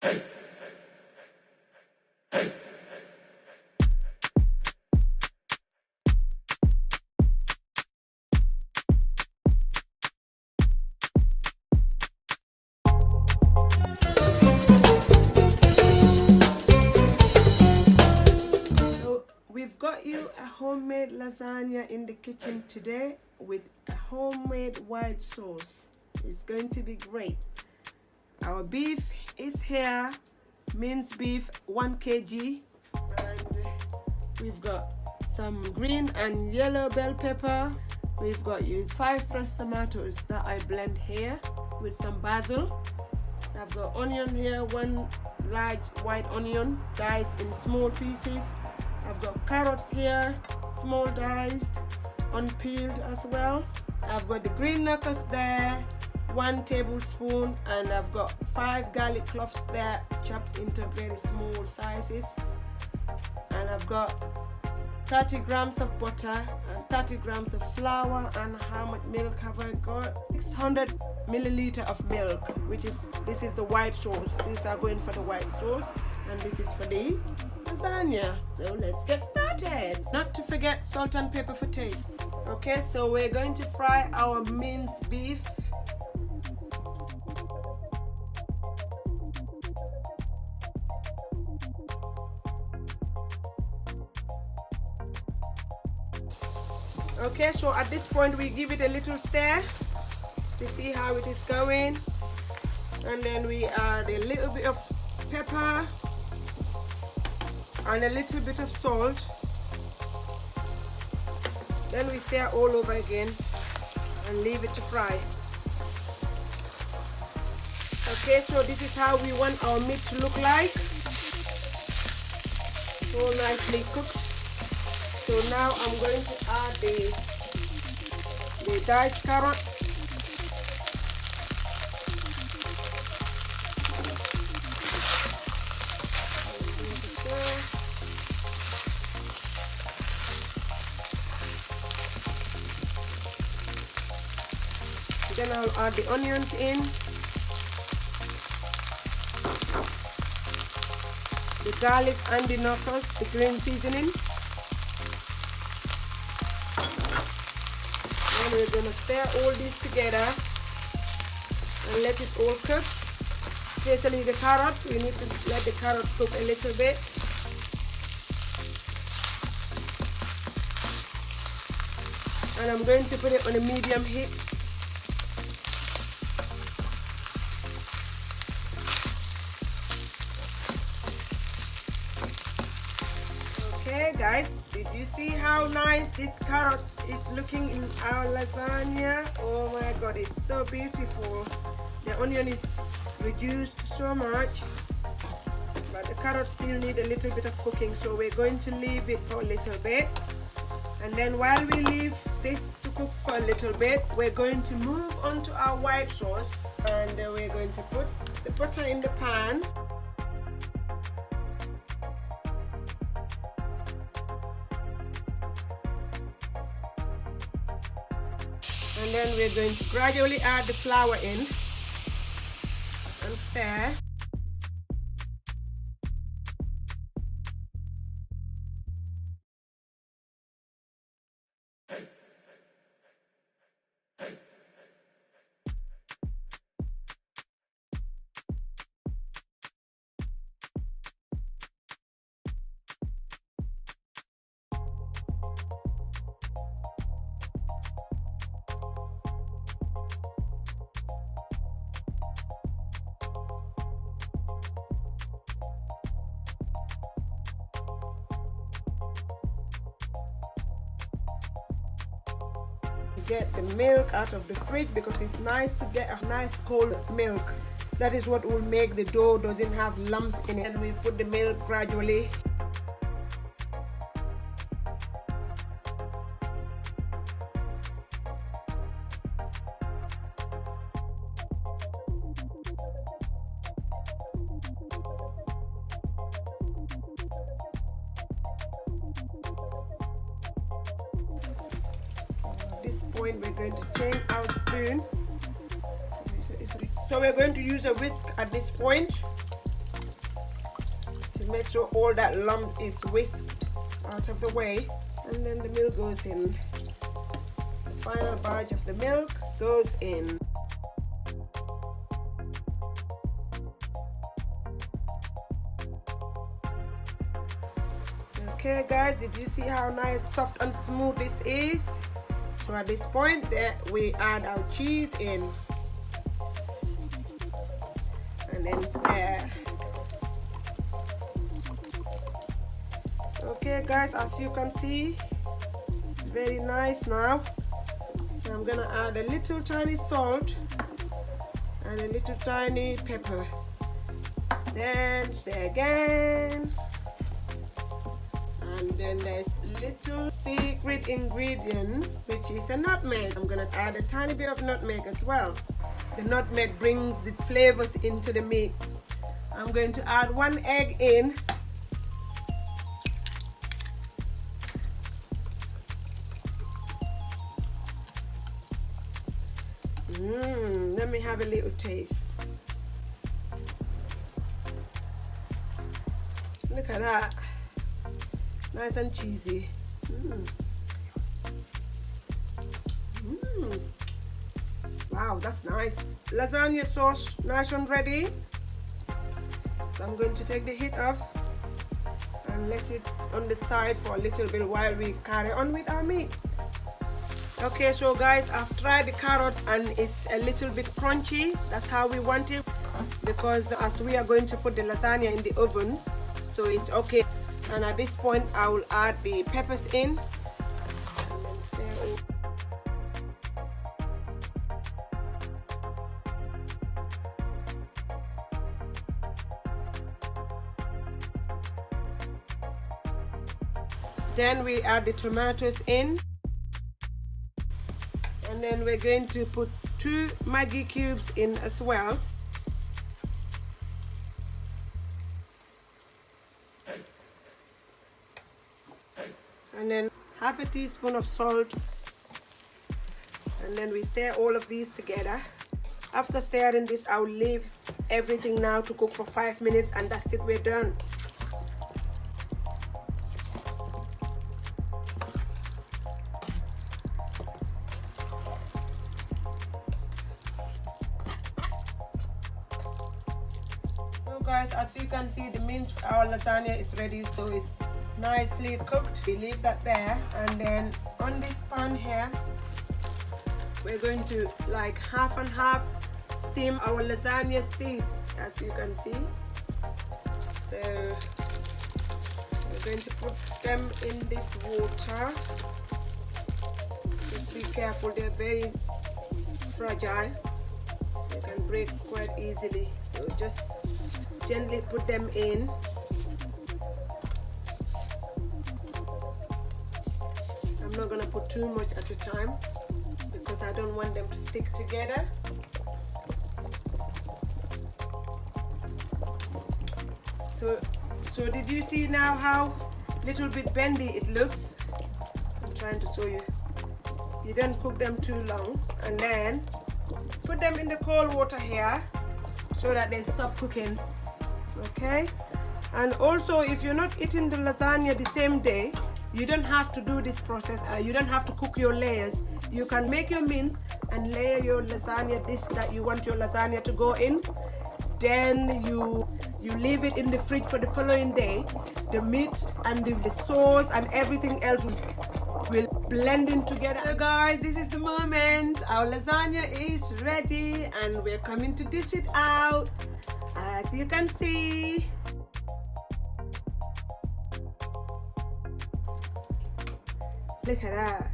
We've got you a homemade lasagna in the kitchen today with a homemade white sauce. It's going to be great. Our beef is here, minced beef 1 kg, and we've got some green and yellow bell pepper. We've got used 5 fresh tomatoes that I blend here with some basil. I've got onion here, 1 large white onion diced in small pieces. I've got carrots here, small diced, unpeeled as well. I've got the green knuckles there, 1 tablespoon, and I've got 5 garlic cloves there, chopped into very small sizes. And I've got 30 grams of butter and 30 grams of flour. And how much milk have I got? 600 milliliter of milk, this is the white sauce. These are going for the white sauce, and this is for the lasagna. So let's get started. Not to forget salt and pepper for taste. Okay, so we're going to fry our minced beef. Okay, so at this point we give it a little stir to see how it is going, and then we add a little bit of pepper and a little bit of salt. Then we stir all over again and leave it to fry. Okay, so this is how we want our meat to look like, so nicely cooked. So now I'm going to add the diced carrots. Then I'll add the onions in, the garlic and the knuckles, the green seasoning. And we're going to stir all these together and let it all cook. Especially the carrots, we need to let the carrots cook a little bit. And I'm going to put it on a medium heat. Okay guys, did you see how nice this carrot is looking in our lasagna? Oh my god, it's so beautiful. The onion is reduced so much, but the carrots still need a little bit of cooking, so we're going to leave it for a little bit. And then while we leave this to cook for a little bit, we're going to move on to our white sauce, and we're going to put the butter in the pan. And then we're going to gradually add the flour in and stir. Get the milk out of the fridge, because it's nice to get a nice cold milk. That is what will make the dough doesn't have lumps in it. And we put the milk gradually. This point we're going to change our spoon, so we're going to use a whisk at this point. make sure all that lump is whisked out of the way, and then the milk goes in. The final batch of the milk goes in. Okay guys, did you see how nice, soft and smooth this is? So at this point there we add our cheese in, and then stir. Okay guys, as you can see, it's very nice now. So I'm gonna add a little tiny salt and a little tiny pepper. Then stir again. And then there's little secret ingredient, which is a nutmeg. I'm gonna add a tiny bit of nutmeg as well. The nutmeg brings the flavors into the meat. I'm going to add 1 egg in. Let me have a little taste. Look at that. Nice and cheesy. Wow, that's nice. Lasagna sauce nice and ready. So I'm going to take the heat off and let it on the side for a little bit while we carry on with our meat. Okay, so guys, I've tried the carrots and it's a little bit crunchy. That's how we want it, because as we are going to put the lasagna in the oven, so it's okay. And at this point I will add the peppers in. Then we add the tomatoes in. And then we're going to put 2 Maggi cubes in as well. And then half a teaspoon of salt. And then we stir all of these together. After stirring this, I'll leave everything now to cook for 5 minutes, and that's it, we're done. So guys, as you can see, the meat, our lasagna is ready, so it's nicely cooked. We leave that there, and then on this pan here we're going to like half and half steam our lasagna seeds, as you can see. So we're going to put them in this water. Just be careful, they're very fragile, they can break quite easily, so just gently put them in. I'm not gonna put too much at a time because I don't want them to stick together. So did you see now how little bit bendy it looks? I'm trying to show you. You don't cook them too long, and then put them in the cold water here so that they stop cooking. Okay? And also, if you're not eating the lasagna the same day, you don't have to do this process. You don't have to cook your layers. You can make your mince and layer your lasagna this that you want your lasagna to go in. Then you leave it in the fridge for the following day. The meat and the sauce and everything else will blend in together. So guys, this is the moment. Our lasagna is ready and we're coming to dish it out. As you can see. Look at that.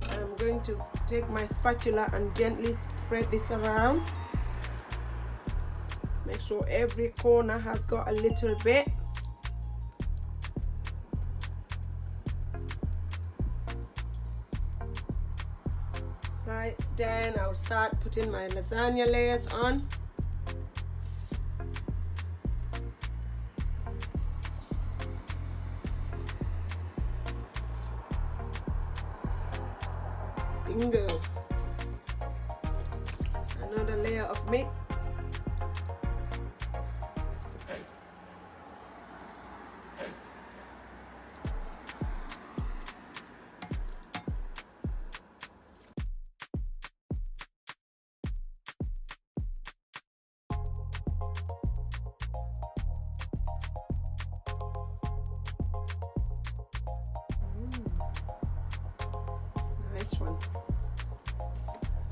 I'm going to take my spatula and gently spread this around. Make sure every corner has got a little bit. Right, then I'll start putting my lasagna layers on. Bingo. Another layer of meat.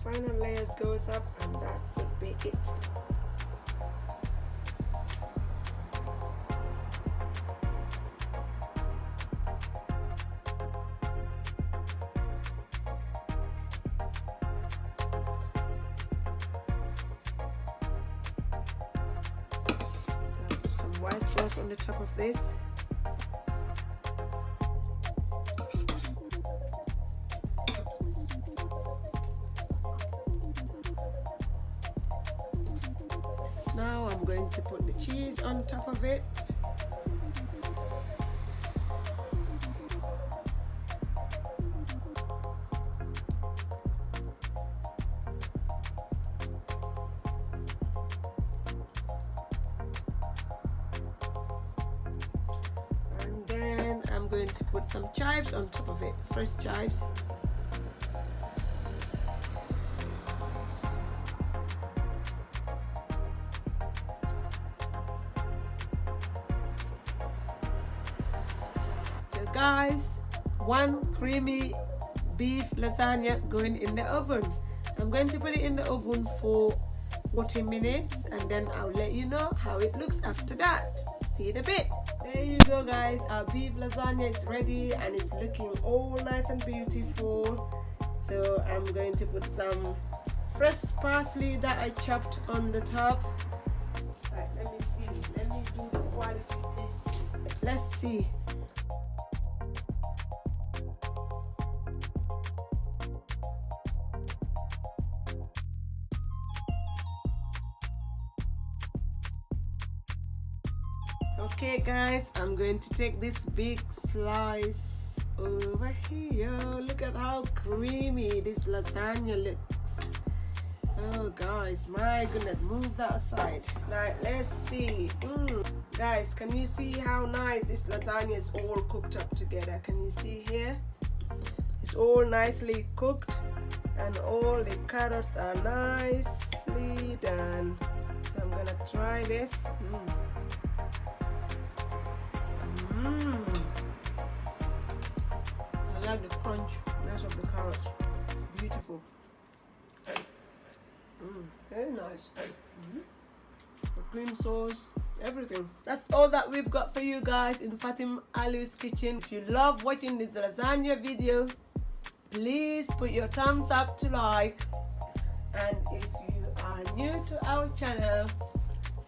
Final layers goes up, and that should be it. Some white sauce on the top of this. Now I'm going to put the cheese on top of it. And then I'm going to put some chives on top of it, fresh chives. Guys, one creamy beef lasagna going in the oven. I'm going to put it in the oven for 40 minutes, and then I'll let you know how it looks after that. See you in a bit. There you go, guys. Our beef lasagna is ready and it's looking all nice and beautiful. So I'm going to put some fresh parsley that I chopped on the top. Right, let me see. Let me do the quality test. Let's see. Okay guys, I'm going to take this big slice over here. Look at how creamy this lasagna looks. Oh guys, my goodness, move that aside. Right, let's see. Guys, can you see how nice this lasagna is all cooked up together? Can you see here? It's all nicely cooked and all the carrots are nicely done. So I'm gonna try this. I like the crunchness of the carrots. Beautiful. Very nice. The cream sauce, everything. That's all that we've got for you guys in Fatim Ali's kitchen. If you love watching this lasagna video, please put your thumbs up to like. And if you are new to our channel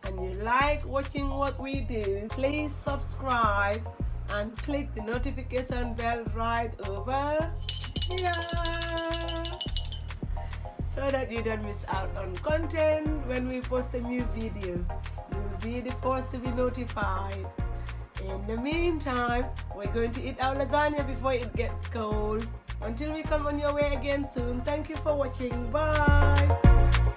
and you like watching what we do, please subscribe and click the notification bell right over here so that you don't miss out on content when we post a new video. You will be the first to be notified. In the meantime, we're going to eat our lasagna before it gets cold. Until we come on your way again soon, thank you for watching. Bye.